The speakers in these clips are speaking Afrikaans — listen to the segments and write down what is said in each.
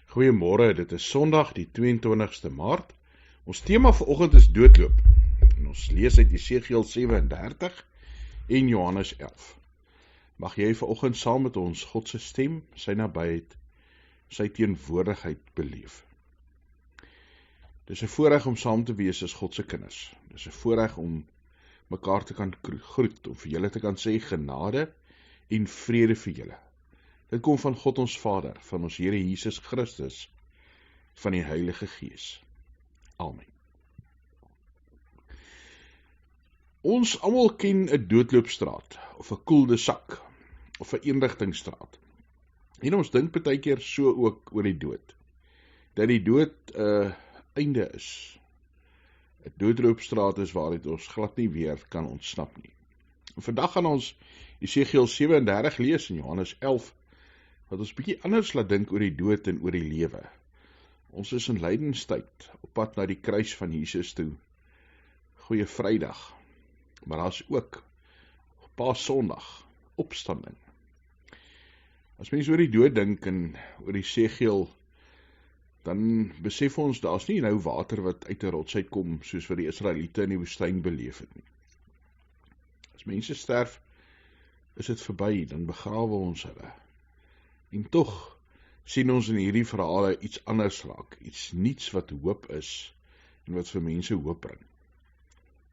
Goeiemôre, dit is Sondag die 22ste Maart. Ons tema vanoggend is doodloop. En ons lees uit Jesegiel 37 en Johannes 11. Mag jy vanoggend saam met ons God se stem, sy nabyheid, sy teenwoordigheid beleef. Dis 'n voorreg om saam te wees as God se kinders. Dis 'n voorreg om mekaar te kan groet, om vir julle te kan sê genade en vrede vir julle. Dit kom van God ons Vader, van ons Here Jesus Christus, van die Heilige Gees. Amen. Ons almal ken 'n doodloopstraat, of 'n cul-de-sac, of 'n eenrigtingstraat. En ons dink baie keer so ook oor die dood. Dat die dood 'n einde is. 'n Doodloopstraat is waaruit ons glad nie weer kan ontsnap nie. En vandag gaan ons Jesegiel 37 lees en Johannes 11, wat ons bietjie anders laat dink oor die dood en oor die lewe. Ons is in lydenstyd, op pad na die kruis van Jesus toe. Goeie Vrydag, maar daar is ook Paasondag, opstanding. As mens oor die dood dink en oor die Jesegiel, dan besef ons, daar is nie nou water wat uit 'n rots uitkom, soos wat die Israeliete in die woestyn beleef het nie. As mense sterf, is dit verby, dan begrawe ons hulle. En tog sien ons in hierdie verhale iets anders raak, iets niets wat hoop is, en wat vir mense hoop bring.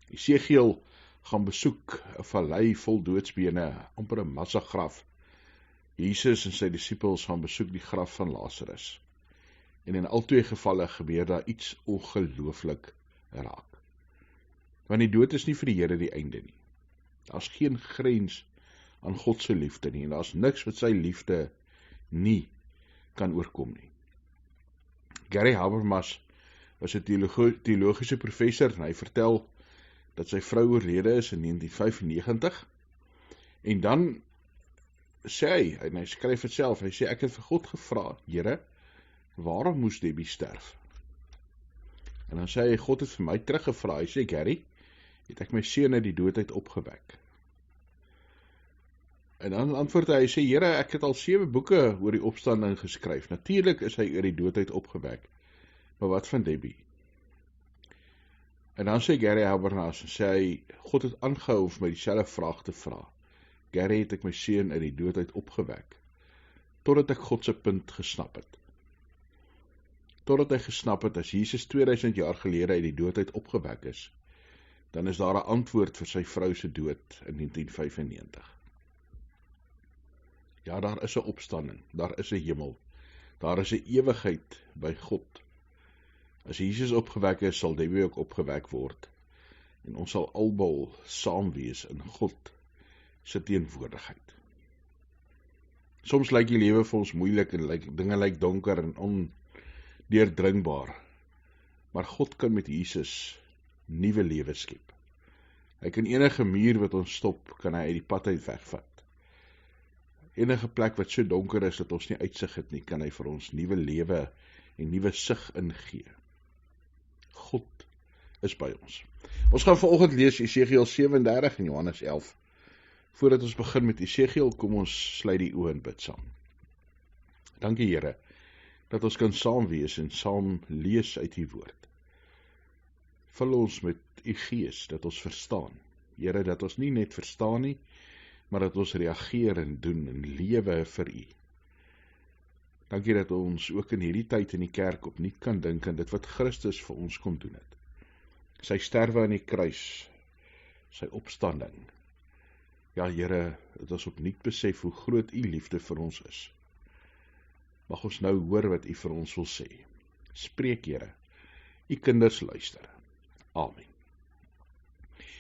Jesegiel gaan besoek 'n vallei vol doodsbene, amper 'n massagraf. Jesus en sy disippels gaan besoek die graf van Lazarus. En in albei gevalle gebeur daar iets ongelooflik raak. Want die dood is nie vir die Here die einde nie. Daar's geen grens aan God se liefde nie, en daar's niks wat sy liefde nie kan oorkom nie. Gary Habermas was 'n teologiese professor en hy vertel dat sy vrou oorlede is in 1995 en dan sê hy, en hy skryf dit self, hy sê, ek het vir God gevra, Here, waarom moes Debbie sterf? En dan sê hy, God het vir my teruggevra, hy sê, Gary, het ek my seun uit die dood uit opgewek? En dan antwoord hy, sê, Here, ek het al 7 boeke oor die opstanding geskryf. Natuurlik is hy uit die dood uit opgewek. Maar wat van Debbie? En dan sê Gary Habermas, sê hy, God het aangehou om vir my dieselfde vraag te vra. Gary, het ek my seun uit die dood uit opgewek? Totdat ek God se punt gesnap het. Totdat hy gesnap het, as Jesus 2000 jaar gelede uit die dood uit opgewek is, dan is daar 'n antwoord vir sy vrou se dood in 1995. Ja, daar is 'n opstanding, daar is 'n hemel, daar is 'n ewigheid by God. As Jesus opgewek is, sal Debbie ook opgewek word, en ons sal albei saam wees in God se teenwoordigheid. Soms lyk die lewe vir ons moeilik, en dinge lyk donker en ondeurdringbaar, maar God kan met Jesus nuwe lewe skep. Hy kan enige muur wat ons stop, kan hy uit die pad uit wegvat. Enige plek wat so donker is, dat ons nie uitsig het nie, kan hy vir ons nuwe lewe en nuwe sig ingee. God is by ons. Ons gaan vanoggend lees Jesegiel 37 en Johannes 11. Voordat ons begin met Jesegiel, kom ons sluit die oë en bid saam. Dankie Here, dat ons kan saam wees en saam lees uit U woord. Vul ons met U Gees, dat ons verstaan. Here, dat ons nie net verstaan nie, maar dat ons reageer en doen en lewe vir U. Dankie dat ons ook in hierdie tyd in die kerk opnuut kan dink aan dit wat Christus vir ons kon doen het. Sy sterwe aan die kruis, sy opstanding. Ja Here, dat ons opnuut besef hoe groot U liefde vir ons is. Mag ons nou hoor wat U vir ons wil sê. Spreek Here, U kinders luister. Amen.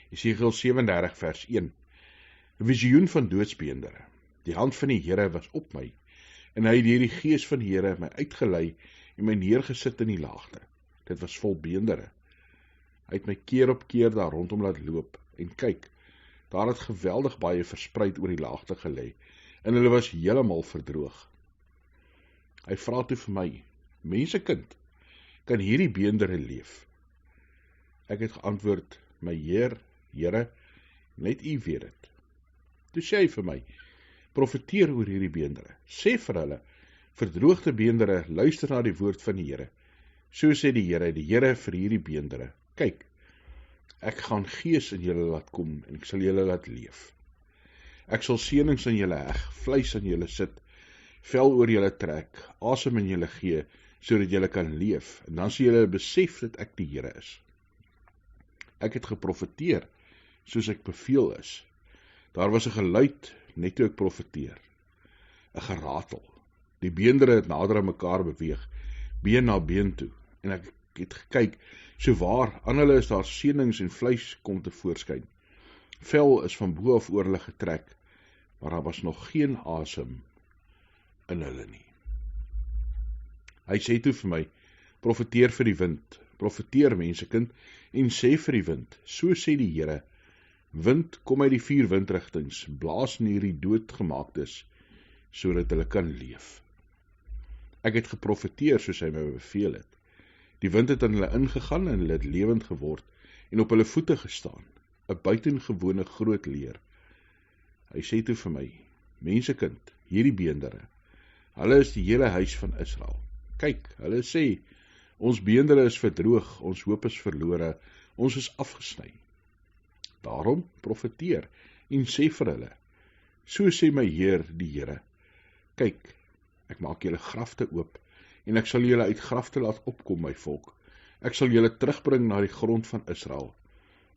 Jesegiel 37 vers 1. 'n Visioen van doodsbeendere. Die hand van die Here was op my, en hy het deur die Gees van die Here my uitgelei en my neergesit in die laagte. Dit was vol beendere. Hy het my keer op keer daar rondom laat loop, en kyk, daar het geweldig baie verspreid oor die laagte gelê, en hulle was heeltemal verdroog. Hy vra toe vir my, mensekind, kan hierdie beendere leef? Ek het geantwoord, my Heer, Here, net U weet dit. Toe sê hy vir my, profeteer oor hierdie beendere, sê vir hulle, Verdroogde beendere, luister na die woord van die Here. So sê die Here vir hierdie beendere, kyk, ek gaan gees in julle laat kom en ek sal julle laat leef. Ek sal seënings aan julle heg, vleis aan julle sit, vel oor julle trek, asem in julle gee, sodat julle kan leef, en dan sal julle besef dat ek die Here is. Ek het geprofeteer, soos ek beveel is. Daar was 'n geluid, net toe ek profeteer. 'n Geratel. Die beendere het nader aan mekaar beweeg, been na been toe, en ek het gekyk, so waar, aan hulle is daar seënings en vleis kom te voorskyn. Vel is van bo af oor hulle getrek, maar daar was nog geen asem in hulle nie. Hy sê toe vir my, profeteer vir die wind, profeteer mensekind, en sê vir die wind, so sê die Here, wind, kom uit die 4 windrigtings, blaas in hierdie doodgemaaktes, sodat hulle kan leef. Ek het geprofeteer soos hy my beveel het. Die wind het in hulle ingegaan en hulle het lewend geword en op hulle voete gestaan, 'n buitengewone groot leer. Hy sê toe vir my, mensekind, hierdie beendere, hulle is die hele huis van Israel. Kyk, hulle sê, ons beendere is verdroog, ons hoop is verlore, ons is afgesny. Daarom profeteer en sê vir hulle, so sê my Heer die Here, kyk, ek maak julle grafte oop, en ek sal julle uit grafte laat opkom, my volk. Ek sal julle terugbring na die grond van Israel.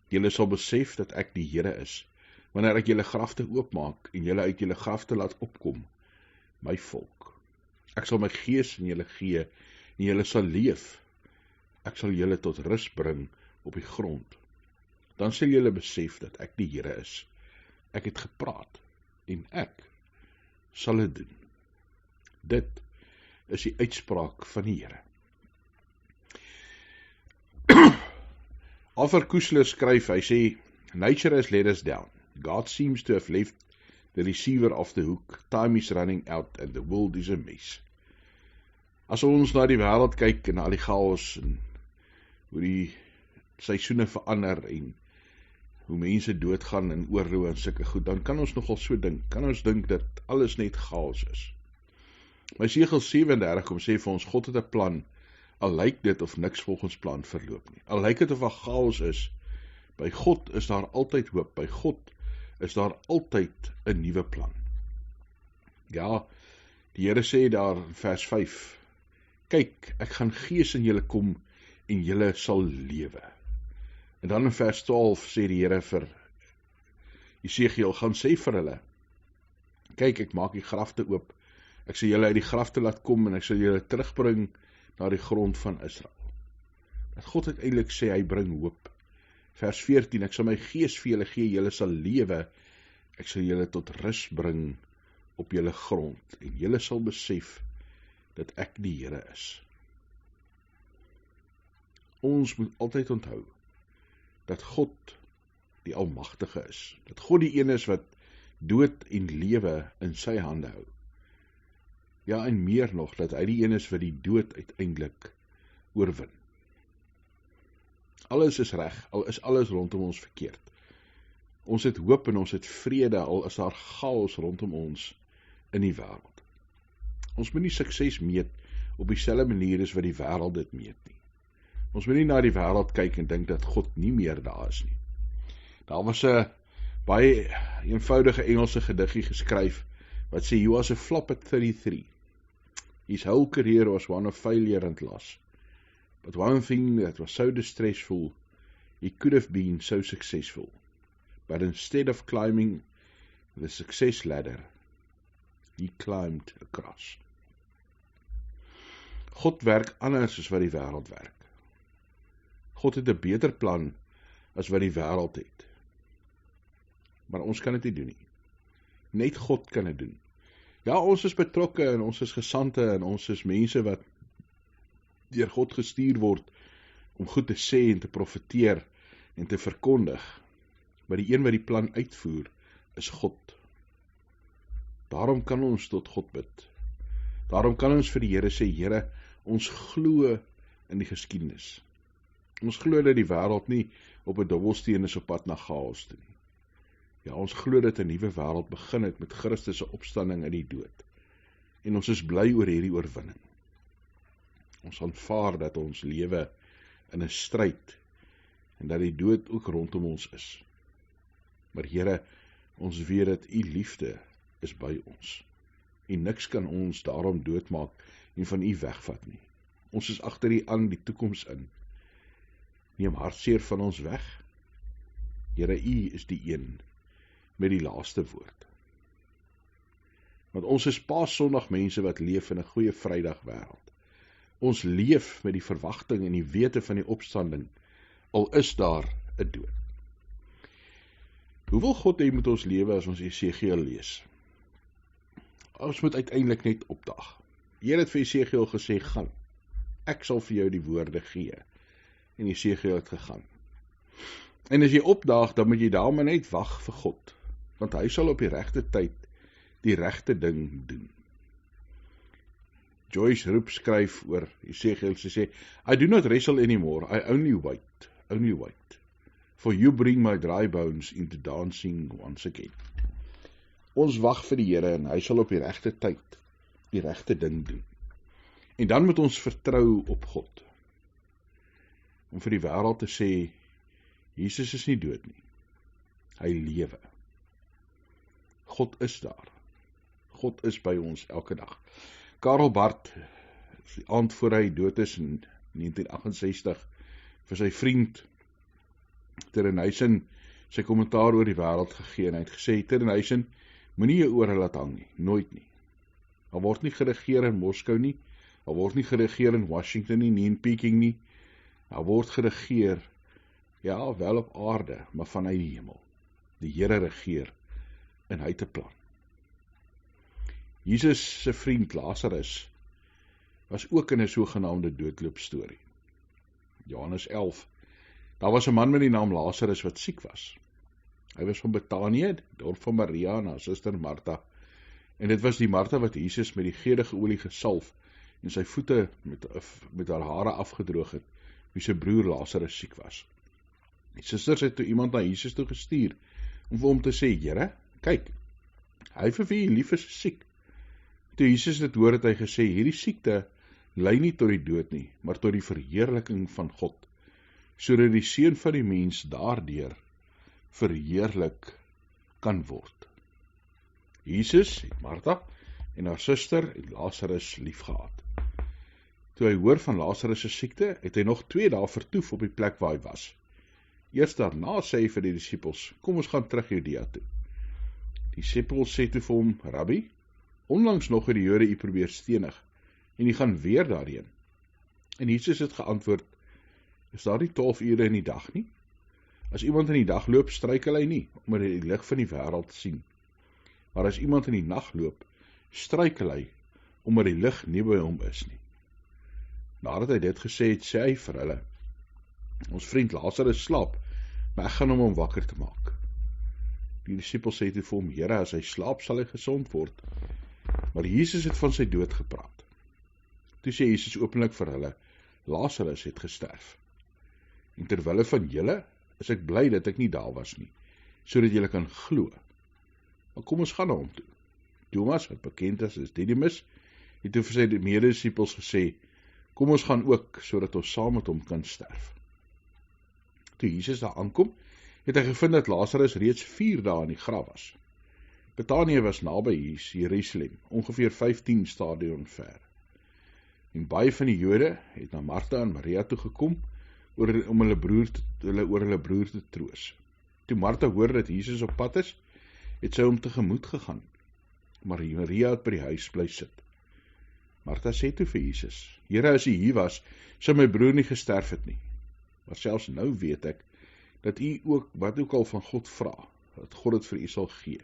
Julle sal besef dat ek die Here is, wanneer ek julle grafte oopmaak, en julle uit julle grafte laat opkom, my volk. Ek sal my gees in julle gee, en julle sal leef. Ek sal julle tot rus bring op die grond. Dan sal julle besef dat ek die Here is. Ek het gepraat, en ek sal dit doen. Dit is die uitspraak van die Here. Arthur Koestler skryf, hy sê, nature has let us down. God seems to have left the receiver off the hook. Time is running out and the world is a mess. As ons na die wêreld kyk en al die chaos en hoe die seisoene verander en hoe mense doodgaan in oorlog en sulke goed, dan kan ons nogal so dink. Kan ons dink dat alles net chaos is. Maar Jesegiel 37 kom sê vir ons, God het 'n plan, al lyk dit of niks volgens plan verloop nie. Al lyk dit of daar chaos is, by God is daar altyd hoop, by God is daar altyd 'n nuwe plan. Ja, die Here sê daar in vers 5, kyk, ek gaan gees in julle kom en julle sal lewe. En dan in vers 12 sê die Here vir Jesegiel, gaan sê vir hulle, kyk, ek maak die grafte oop, ek sal julle uit die grafte laat kom en ek sal julle terugbring na die grond van Israel. Dat God uiteindelik sê, hy bring hoop. Vers 14, ek sal my gees vir julle gee, julle sal lewe, ek sal julle tot rus bring op julle grond, en julle sal besef dat ek die Here is. Ons moet altyd onthou, dat God die Almagtige is, dat God die een is wat dood en lewe in sy hande hou. Ja, en meer nog, dat hy die een is wat die dood uiteindelik oorwin. Alles is reg, al is alles rondom ons verkeerd. Ons het hoop en ons het vrede, al is daar chaos rondom ons in die wêreld. Ons moet nie sukses meet op dieselfde manier as wat die wêreld dit meet nie. Ons moet nie na die wêreld kyk en dink dat God nie meer daar is nie. Daar was 'n baie eenvoudige Engelse gediggie geskryf, wat sê, he was a flop at 33. His whole career was one of failure and loss. But one thing that was so distressful, he could have been so successful. But instead of climbing the success ladder, he climbed across. God werk anders as wat die wêreld werk. God het 'n beter plan as wat die wêreld het. Maar ons kan dit nie doen nie. Net God kan dit doen. Ja, ons is betrokke en ons is gesante en ons is mense wat deur God gestuur word om goed te sê en te profeteer en te verkondig. Maar die een wat die plan uitvoer is God. Daarom kan ons tot God bid. Daarom kan ons vir die Here sê, Here, ons glo in die geskiedenis. Ons glo dat die wêreld nie op 'n dobbelsteen is op pad na chaos toe nie. Ja, ons glo dat 'n nuwe wêreld begin het met Christus se opstanding uit die dood. En ons is bly oor hierdie oorwinning. Ons aanvaar dat ons lewe in 'n stryd en dat die dood ook rondom ons is. Maar Here, ons weet dat U liefde is by ons. En niks kan ons daarom doodmaak en van U wegvat nie. Ons is agter U aan die toekoms in. Neem hartseer van ons weg. Here, U is die een met die laaste woord. Want ons is Paasondag mense wat leef in 'n goeie Vrydag wêreld. Ons leef met die verwagting en die wete van die opstanding, al is daar 'n dood. Hoe wil God hê moet ons lewe as ons Esegiel lees? Ons moet uiteindelik net opdag. Die Here het vir Esegiel gesê, gaan. Ek sal vir jou die woorde gee. En Esegiel het gegaan. En as jy opdaag, dan moet jy daarmee net wag vir God. Want hy sal op die regte tyd die regte ding doen. Joyce Roop skryf oor Esegiel, sy sê, I do not wrestle anymore, I only wait. For you bring my dry bones into dancing once again. Ons wag vir die Here en hy sal op die regte tyd die regte ding doen. En dan moet ons vertrou op God. Om vir die wêreld te sê, Jesus is nie dood nie. Hy lewe. God is daar. God is by ons elke dag. Karel Barth, die aand voor hy dood is in 1968, vir sy vriend Terrenhuisen sy kommentaar oor die wêreld gegee en hy het gesê, Terrenhuisen, moenie jou ore laat hang nie, nooit nie. Daar word nie geregeer in Moskou nie, daar word nie geregeer in Washington nie in Peking nie, daar word geregeer, ja, wel op aarde, maar vanuit die hemel. Die Here regeer en hy het 'n plan. Jesus se vriend Lazarus was ook in 'n sogenaamde doodloopstorie. Johannes 11. Daar was 'n man met die naam Lazarus wat siek was. Hy was van Betanië, dorp van Maria en haar suster Martha. En dit was die Martha wat Jesus met die geurende olie gesalf en sy voete met haar hare afgedroog het, wie sy broer Lazarus siek was. Die susters het toe iemand na Jesus toe gestuur om vir hom te sê, Here, kyk, hy vir wie lief is siek. Toe Jesus dit hoor, het hy gesê, hierdie siekte lei nie tot die dood nie, maar tot die verheerliking van God, sodat die seun van die mens daardeur verheerlik kan word. Jesus het Martha en haar suster het Lazarus liefgehad. Toe hy hoor van Lazarus se siekte, het hy nog 2 dae vertoef op die plek waar hy was. Eers daarna sê hy vir die disippels, kom ons gaan terug Judea toe. Die disippels sê toe vir hom, Rabbi, onlangs nog het die Jode u probeer stenig, en u gaan weer daarheen. En Jesus het geantwoord, is daar nie 12 ure in die dag nie? As iemand in die dag loop, struikel hy nie, omdat hy die lig van die wêreld sien. Maar as iemand in die nag loop, struikel hy, omdat die lig nie by hom is nie. Nadat hy dit gesê het, sê hy vir hulle, ons vriend Lazarus slaap, maar ek gaan hom wakker te maak. Die disippels sê toe vir hom, Here, as hy slaap, sal hy gesond word. Maar Jesus het van sy dood gepraat. Toe sê Jesus openlik vir hulle, Lazarus het gesterf. En terwille van julle, is ek bly dat ek nie daar was nie, sodat julle kan glo. Maar kom ons gaan na hom toe. Thomas, wat bekend is as Didymus, het toe vir sy mededisippels gesê, kom ons gaan ook, sodat ons saam met hom kan sterf. Toe Jesus daar aankom, het hy gevind dat Lazarus reeds 4 dae in die graf was. Betanië was naby Jerusalem, ongeveer 15 stadion ver. En baie van die Jode het na Martha en Maria toe gekom, om hulle broer te troos. Toe Martha hoor dat Jesus op pad is, het sy hom tegemoet gegaan, maar Maria het by die huis bly sit. Martha sê toe vir Jesus, Here, as U hier was, sou my broer nie gesterf het nie. Maar selfs nou weet ek, dat U ook, wat ook al van God vra, dat God het vir U sal gee.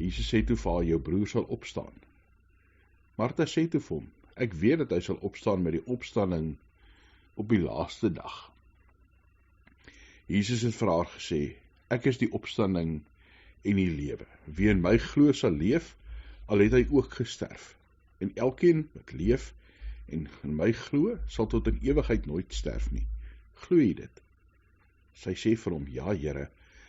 Jesus sê toe vir haar, jou broer sal opstaan. Martha sê toe vir hom, ek weet dat hy sal opstaan met die opstanding op die laaste dag. Jesus het vir haar gesê, ek is die opstanding en die lewe. Wie in my glo sal leef, al het hy ook gesterf. En elkeen wat leef en in my glo, sal tot in ewigheid nooit sterf nie. Glo jy dit? Sy sê vir hom, ja Here,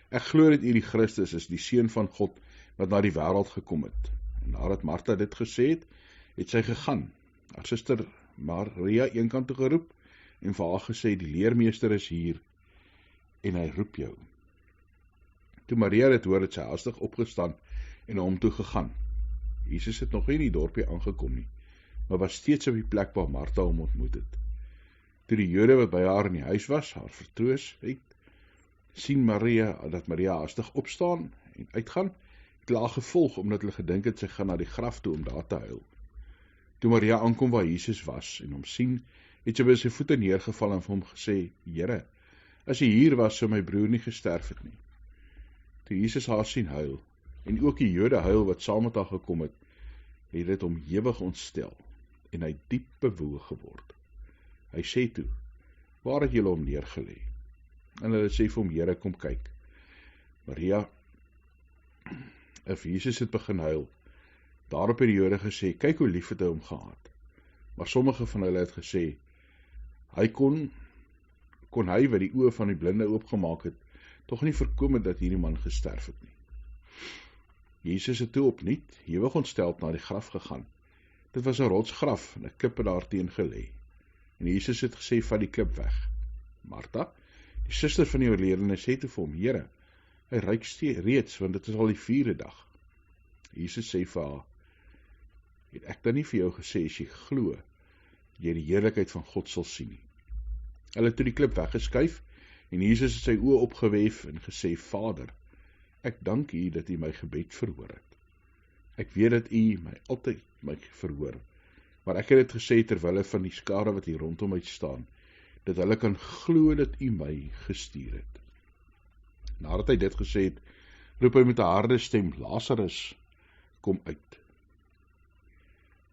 ek glo dat U die Christus is, die Seun van God, wat na die wêreld gekom het. Nadat Martha dit gesê het, het sy gegaan, haar suster Maria eenkant toe geroep, en vir haar gesê, die leermeester is hier, en hy roep jou. Toe Maria dit hoor, het sy haastig opgestaan, en hom toe gegaan. Jesus het nog nie in die dorpie aangekom nie, maar was steeds op die plek waar Martha hom ontmoet het. Toe die Jode wat by haar in die huis was, haar vertroos het, sien dat Maria haastig opstaan en uitgaan, het haar gevolg, omdat hulle gedink het, sy gaan na die graf toe om daar te huil. Toe Maria aankom waar Jesus was en hom sien, het sy by sy voete neergeval en vir hom gesê, Here, as jy hier was, sou my broer nie gesterf het nie. Toe Jesus haar sien huil, en ook die Jode huil wat saam met haar gekom het, het dit hom ewig ontstel, en hy diep bewoe geword. Hy sê toe, waar het julle hom neergelê? En hulle sê vir hom, Here, kom kyk. Maria, Jesus het begin huil. Daarop het die Jode gesê, kyk hoe lief het hy hom gehad. Maar sommige van hulle het gesê, hy kon hy wat die oë van die blinde oopgemaak het, tog nie voorkom het dat hierdie man gesterf het nie. Jesus het toe opnuut, ewig ontsteld na die graf gegaan. Dit was 'n rotsgraf en 'n klip het daarteen gelê. En Jesus het gesê, vat die klip weg. Martha, die suster van die oorledene, sê toe vir hom, Here, hy ruik reeds, want dit is al die 4de dag. Jesus sê vir haar, het ek dan nie vir jou gesê, as jy glo, jy die heerlikheid van God sal sien nie. Hulle het toe die klip weggeskuif, en Jesus het sy oë opgewef en gesê, Vader, ek dank U dat U my gebed verhoor het. Ek weet dat U altyd my verhoor, maar ek het dit gesê terwille van die skare wat hier rondom my staan, dat hulle kan glo dat U my gestuur het. Nadat hy dit gesê het, roep hy met 'n harde stem, Lazarus, kom uit.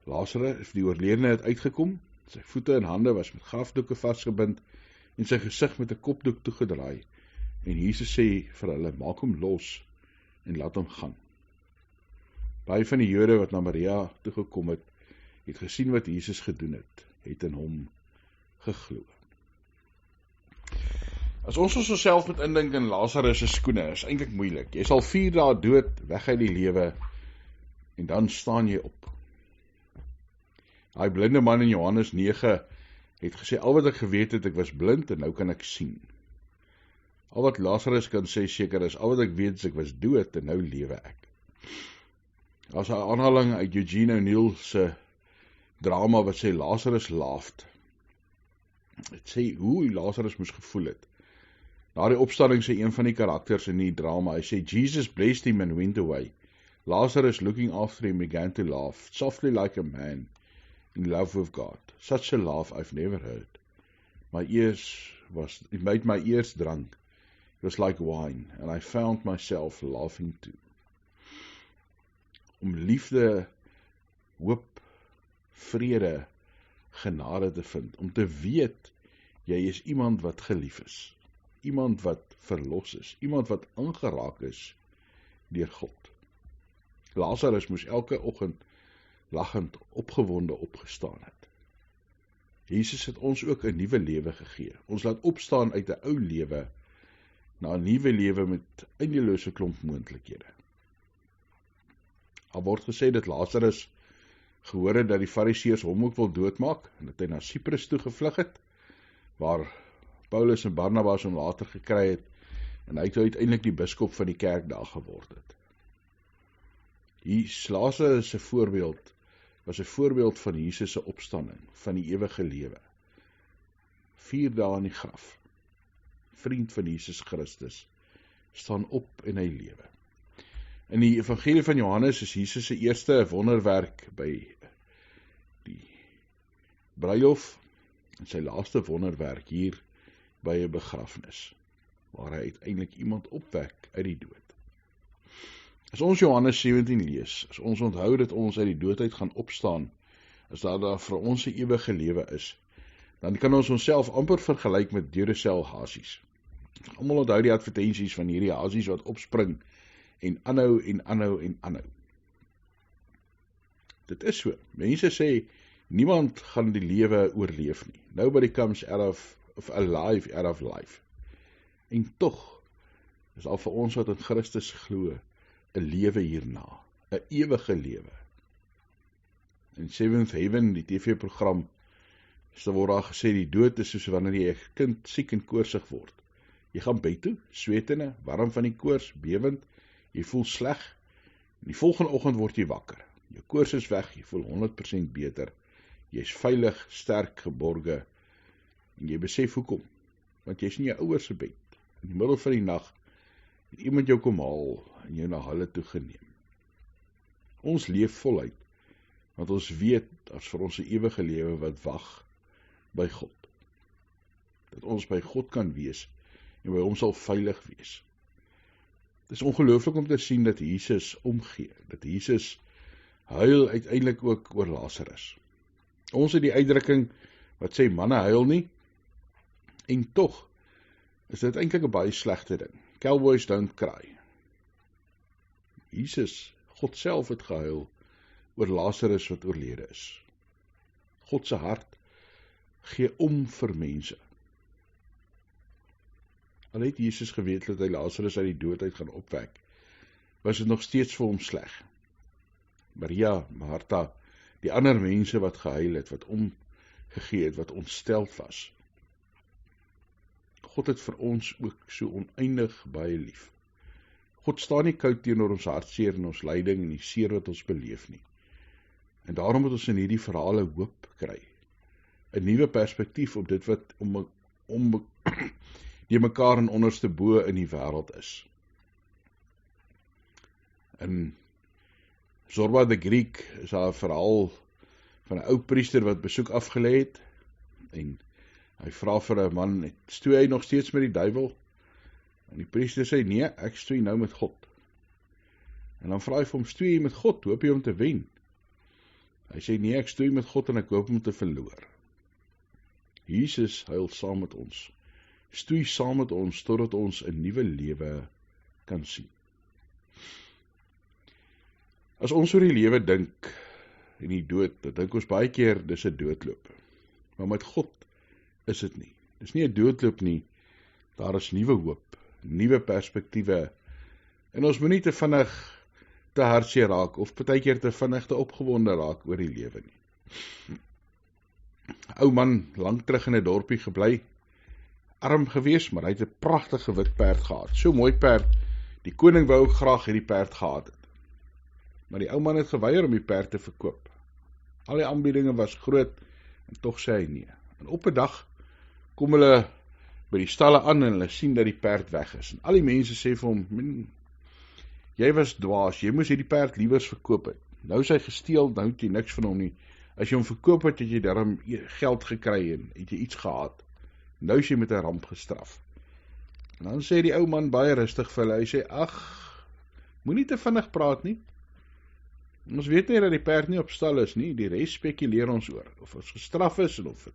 Lazarus, die oorledene, het uitgekom, sy voete en hande was met grafdoeke vasgebind, en sy gesig met 'n kopdoek toegedraai, en Jesus sê vir hulle, maak hom los, en laat hom gaan. Baie van die Jode wat na Maria toegekom het, het gesien wat Jesus gedoen het in hom geglo. As ons onsself moet indink in Lazarus se skoene, is eintlik moeilik. Jy is al 4 dae dood, weg uit die lewe, en dan staan jy op. Daai blinde man in Johannes 9 het gesê, al wat ek geweet het, ek was blind, en nou kan ek sien. Al wat Lazarus kan sê seker is, al wat ek weet is, ek was dood, en nou lewe ek. As 'n aanhaling uit Eugene O'Neill se drama wat sê Lazarus laughed. Het sê hoe Lazarus moes gevoel het. Na die opstanding sê een van die karakters in die drama, hy sê, Jesus blessed him and went away. Lazarus, looking after him, began to laugh, softly like a man in love with God. Such a laugh I've never heard. It made my ears drunk. It was like wine, and I found myself laughing too. Om liefde, hoop, vrede, genade te vind, om te weet, jy is iemand wat gelief is, iemand wat verlos is, iemand wat aangeraak is deur God. Lazarus moes elke oggend lachend, opgewonde opgestaan het. Jesus het ons ook 'n nuwe lewe gegee. Ons laat opstaan uit 'n ou lewe na 'n nuwe lewe met eindelose klomp moontlikhede. Al word gesê dat Lazarus gehoor het dat die Fariseërs hom ook wil doodmaak, en dat hy na Siprus toe gevlug het, waar Paulus en Barnabas hom later gekry het, en hy het uiteindelik die biskop van die kerk daar geword het. Lazarus se voorbeeld was 'n voorbeeld van Jesus se opstanding, van die ewige lewe. 4 dae in die graf. Vriend van Jesus Christus, staan op en hy lewe. In die evangelie van Johannes is Jesus se eerste wonderwerk by die bruilof, en sy laaste wonderwerk hier by 'n begrafnis, waar hy uiteindelik iemand opwek uit die dood. As ons Johannes 17 lees, as ons onthou dat ons uit die dood uit gaan opstaan, as daar vir ons 'n ewige lewe is, dan kan ons onsself amper vergelyk met Duracell hasies. Almal onthou die advertensies van hierdie hasies wat opspring, en aanhou en aanhou en aanhou. Dit is so. Mense sê, niemand gaan die lewe oorleef nie. Nobody comes alive out of life. En tog, is al vir ons wat in Christus glo, 'n lewe hierna, 'n ewige lewe. In Seventh Heaven, die TV-program, word daar gesê, die dood is soos wanneer jy 'n kind siek en koorsig word. Jy gaan bed toe, swetende, warm van die koors, bewend, jy voel sleg, en die volgende oggend word jy wakker. Jou koors is weg, jy voel 100% beter, jy is veilig, sterk, geborge, en jy besef hoekom, want jy is in jou ouers se bed, in die middel van die nag, het iemand jou kom haal, en jou na hulle toe geneem. Ons leef voluit, want ons weet, as vir ons 'n ewige lewe wat wag by God, dat ons by God kan wees, en by hom sal veilig wees. Het is ongelooflik om te sien dat Jesus omgee, dat Jesus huil uiteindelik ook oor Lazarus. Ons het die uitdrukking wat sê manne huil nie, en tog is dit eintlik 'n baie slegte ding. Cowboys don't cry. Jesus, God self het gehuil oor Lazarus wat oorlede is. God se hart gee om vir mense. Al het Jesus geweet dat hy Lazarus uit die dood uit gaan opwek, was dit nog steeds vir hom sleg. Maria, Martha, die ander mense wat gehuil het, wat omgegee het, wat ontsteld was. God het vir ons ook so oneindig baie lief. God staan nie koud teenoor ons hartseer en ons lyding en die seer wat ons beleef nie. En daarom moet ons in hierdie verhale hoop kry. 'n Nuwe perspektief op dit wat die mekaar en onderste bo in die wêreld is. In Zorba the Greek is daar 'n verhaal van 'n ou priester wat besoek afgelê het, en hy vra vir 'n man, stoei hy nog steeds met die duiwel? En die priester sê, nee, ek stoei nou met God. En dan vra hy vir hom, stoei jy met God, hoop jy om te wen? Hy sê, nee, ek stoei met God en ek hoop om te verloor. Jesus huil saam met ons, stoei saam met ons, totdat ons 'n nuwe lewe kan sien. As ons oor die lewe dink, en die dood, dan dink ons baie keer, dis 'n doodloop. Maar met God is dit nie. Dis nie 'n doodloop nie, daar is nuwe hoop, nuwe perspektiewe, en ons moet nie te vinnig te hartseer raak, of partykeer te vinnig te opgewonde raak oor die lewe nie. Ou man, lank terug in 'n dorpie gebly, arm gewees, maar hy het 'n pragtige wit perd gehad, so mooi perd, die koning wou ook graag hierdie perd gehad het. Maar die ou man het geweier om die perd te verkoop. Al die aanbiedinge was groot, en tog sê hy nee. En op 'n dag kom hulle by die stalle aan en hulle sien dat die perd weg is. En al die mense sê vir hom, jy was dwaas, jy moes hierdie perd liewers verkoop het. Nou is hy gesteel, nou het jy niks van hom nie. As jy hom verkoop het, het jy daarom geld gekry en het jy iets gehad. Nou is jy met 'n ramp gestraf. En dan sê die ou man baie rustig vir hulle, hy sê, ag, moenie te vinnig praat nie. Ons weet nie dat die perd nie op stal is nie, die res spekuleer ons oor. Of ons gestraf is en of het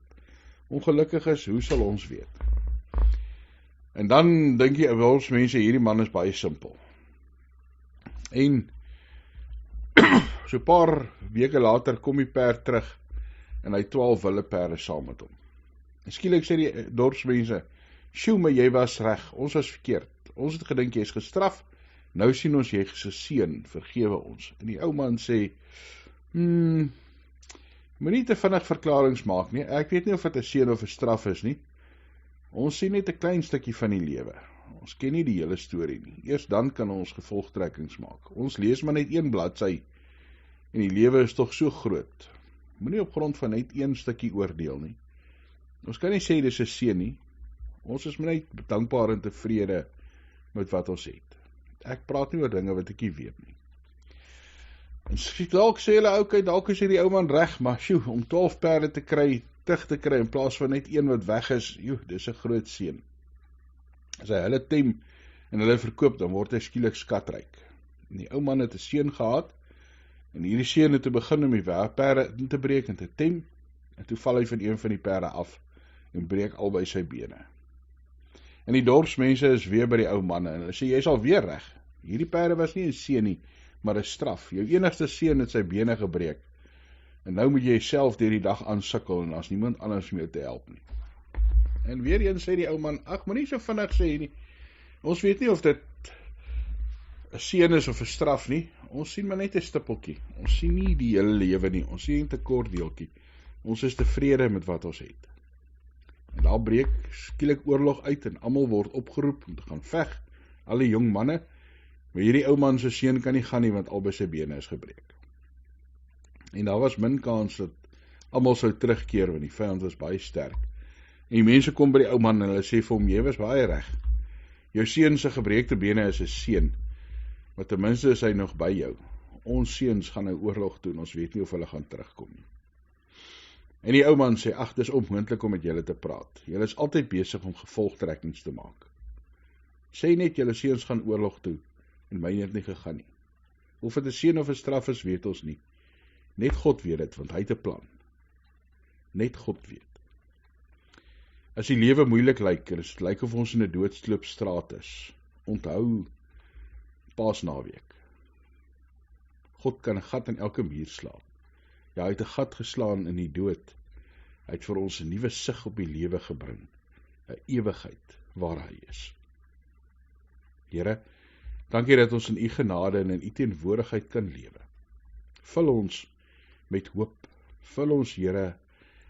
ongelukkig is, hoe sal ons weet? En dan dink jy, ons mense, hierdie man is baie simpel. En so 'n paar weke later kom die perd terug, en hy 12 wille perde saam met hom. En skielik sê die dorpsmense, sjoe, maar jy was reg, ons was verkeerd. Ons het gedink jy is gestraf, nou sien ons jy is geseën, vergewe ons. En die ou man sê, moenie te vinnig verklaringe maak nie, ek weet nie of dit 'n seën of 'n straf is nie. Ons sien net 'n klein stukkie van die lewe. Ons ken nie die hele storie nie. Eers dan kan ons gevolgtrekkings maak. Ons lees maar net een bladsy, en die lewe is tog so groot. Moenie op grond van net een stukkie oordeel nie. Ons kan nie sê dis 'n seën nie. Ons is maar net dankbaar en tevrede met wat ons het. Ek praat nie oor dinge wat ek nie weet nie. En dalk sê hulle, okay, dalk is hierdie ou man reg, maar sjoe, om 12 perde te kry, te kry, in plaas van net een wat weg is, dis 'n groot seën. As hy hulle tem, en hulle verkoop, dan word hy skielik skatryk. En die ou man het 'n seun gehad, en hierdie seun het te begin om die perde in te breek en te tem, en toe val hy van een van die perde af, en breek albei sy bene. En die dorpsmense is weer by die ou manne, en hulle sê, jy is al weer reg. Hierdie perde was nie 'n seën nie, maar 'n straf. Jou enigste seun het sy bene gebreek, en nou moet jy self deur die dag aansukkel, en as niemand anders meer te help nie. En weer eens sê die ou man, ag, moenie so vinnig sê nie. Ons weet nie of dit 'n seën is of 'n straf nie. ons sien maar net 'n stippeltjie. Ons sien nie die hele lewe nie, ons sien net 'n kort deeltjie. Ons is tevrede met wat ons het. En daar breek skielik oorlog uit en almal word opgeroep om te gaan veg. Al die jong manne, maar hierdie ou man se seun kan nie gaan nie, want albei sy bene is gebreek. En daar was min kans dat almal sou terugkeer, want die vyand was baie sterk. En die mense kom by die ou man en hulle sê vir hom, jy was baie reg. Jou seun se gebreekte bene is 'n seun, maar ten minste is hy nog by jou. Ons seuns gaan nou oorlog doen, ons weet nie of hulle gaan terugkom nie. En die ou man sê, ag, dis onmoontlik om met julle te praat. Julle is altyd besig om gevolgtrekkings te maak. Sê net julle seuns gaan oorlog toe, en myne het nie gegaan nie. Of dit 'n seën of 'n straf is, weet ons nie. Net God weet dit, want hy het 'n plan. Net God weet. As die lewe moeilik lyk, en dit lyk of ons in 'n doodsloopstraat is, onthou Paasnaweek. God kan 'n gat in elke muur slaan. Ja, hy het 'n gat geslaan in die dood. Hy het vir ons 'n nuwe sig op die lewe gebring, 'n ewigheid waar hy is. Here, dankie dat ons in u genade en in u teenwoordigheid kan lewe. Vul ons met hoop. Vul ons, Here,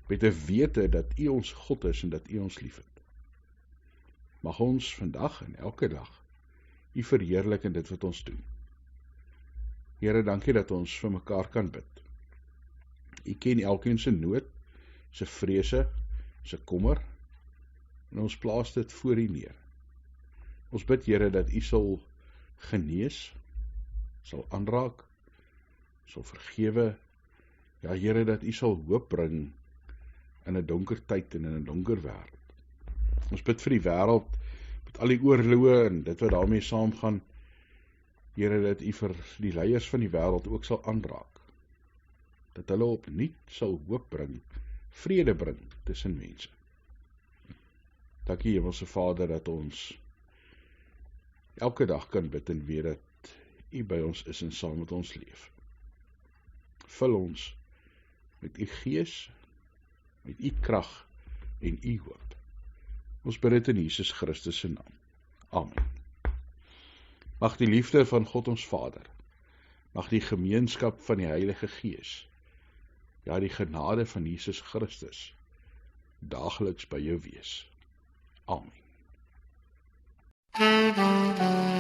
met 'n wete dat u ons God is en dat u ons liefhet. Mag ons vandag en elke dag u verheerlik in dit wat ons doen. Here, dankie dat ons vir mekaar kan bid. U ken elkeen se nood, se vrese, se kommer, en ons plaas dit voor u neer. Ons bid, Here, dat u sal genees, sal aanraak, sal vergewe. Ja, Here, dat u sal hoop bring in 'n donker tyd en in 'n donker wêreld. Ons bid vir die wêreld met al die oorloë en dit wat daarmee saamgaan. Here, dat u vir die leiers van die wêreld ook sal aanraak. Dat hulle opnuut sal hoop bring, vrede bring tussen mense. Dankie, Hemelse Vader, dat ons elke dag kan bid en weet dat u by ons is en saam met ons leef. Vul ons met u gees, met u krag en u hoop. Ons bid dit in Jesus Christus se naam. Amen. Mag die liefde van God ons Vader, mag die gemeenskap van die Heilige Gees, ja, die genade van Jesus Christus, daagliks by jou wees. Amen. Amen.